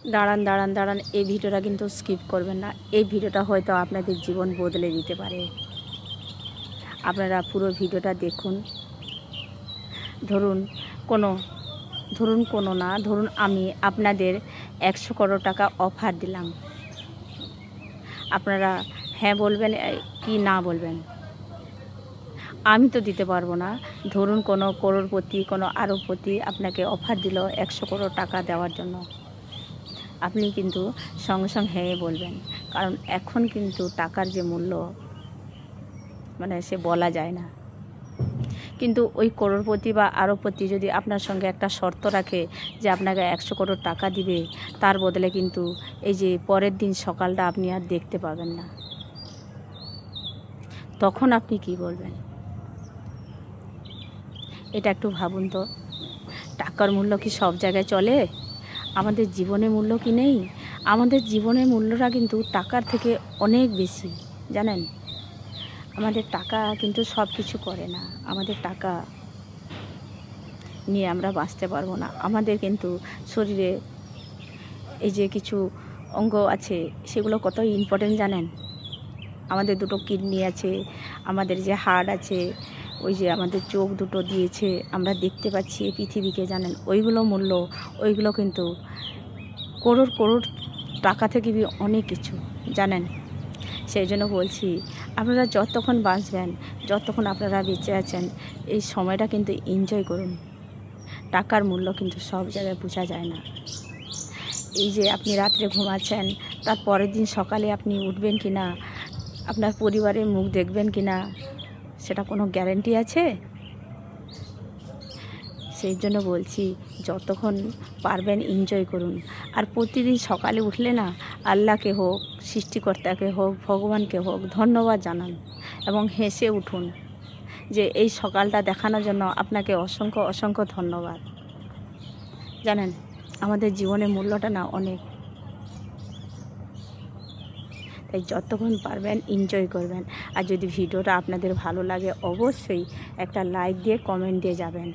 দাঁড়ান দাঁড়ান দাঁড়ান, এই ভিডিওটা কিন্তু স্কিপ করবেন না। এই ভিডিওটা হয়তো আপনাদের জীবন বদলে দিতে পারে। আপনারা পুরো ভিডিওটা দেখুন। ধরুন কোনো ধরুন আমি আপনাদের 100 করোড় টাকা অফার দিলাম। আপনারা হ্যাঁ বলবেন কি না বলবেন? আমি তো দিতে পারবো না। ধরুন কোনো করোড়পতি, কোনো আরবপতি আপনাকে অফার দিল 100 করোড় টাকা দেওয়ার জন্য। আপনি কিন্তু সঙ্গে সঙ্গে হ্যাঁ বলবেন, কারণ এখন কিন্তু টাকার যে মূল্য সে বলা যায় না। কিন্তু ওই করোড়পতি বা আরবপতি যদি আপনার সঙ্গে একটা শর্ত রাখে যে আপনাকে 100 করোড় টাকা দিবে, তার বদলে কিন্তু এই যে পরের দিন সকালটা আপনি আর দেখতে পাবেন না, তখন আপনি কি বলবেন? এটা একটু ভাবুন তো। টাকার মূল্য কি সব জায়গায় চলে? আমাদের জীবনের মূল্য কি নেই? আমাদের জীবনের মূল্যটা কিন্তু টাকার থেকে অনেক বেশি, জানেন? আমাদের টাকা কিন্তু সব কিছু করে না। আমাদের টাকা নিয়ে আমরা বাঁচতে পারবো না। আমাদের কিন্তু শরীরে এই যে কিছু অঙ্গ আছে, সেগুলো কত ইম্পর্টেন্ট জানেন? আমাদের দুটো কিডনি আছে, আমাদের যে হার্ট আছে, ওই যে আমাদের চোখ দুটো দিয়েছে, আমরা দেখতে পাচ্ছি এই পৃথিবীকে, জানেন? ওইগুলো মূল্য, ওইগুলো কিন্তু করোড় করোড় টাকা থেকে অনেক কিছু, জানেন? সেই জন্য বলছি, আপনারা যতক্ষণ বাঁচবেন, যতক্ষণ আপনারা বেঁচে আছেন, এই সময়টা কিন্তু এনজয় করুন। টাকার মূল্য কিন্তু সব জায়গায় বোঝা যায় না। এই যে আপনি রাত্রে ঘুমাচ্ছেন, তার পরের দিন সকালে আপনি উঠবেন কি না, আপনার পরিবারের মুখ দেখবেন কি না, সেটা কোনো গ্যারেন্টি আছে? সেই জন্য বলছি, যতক্ষণ পারবেন এনজয় করুন। আর প্রতিদিন সকালে উঠলে না, আল্লাহকে হোক, সৃষ্টিকর্তাকে হোক, ভগবানকে হোক ধন্যবাদ জানান এবং হেসে উঠুন যে এই সকালটা দেখানোর জন্য আপনাকে অসংখ্য অসংখ্য ধন্যবাদ। জানেন, আমাদের জীবনের মূল্যটা না অনেক। তাই যতক্ষণ পারবেন এনজয় করবেন। আর যদি ভিডিওটা আপনাদের ভালো লাগে, অবশ্যই একটা লাইক দিয়ে কমেন্ট দিয়ে যাবেন।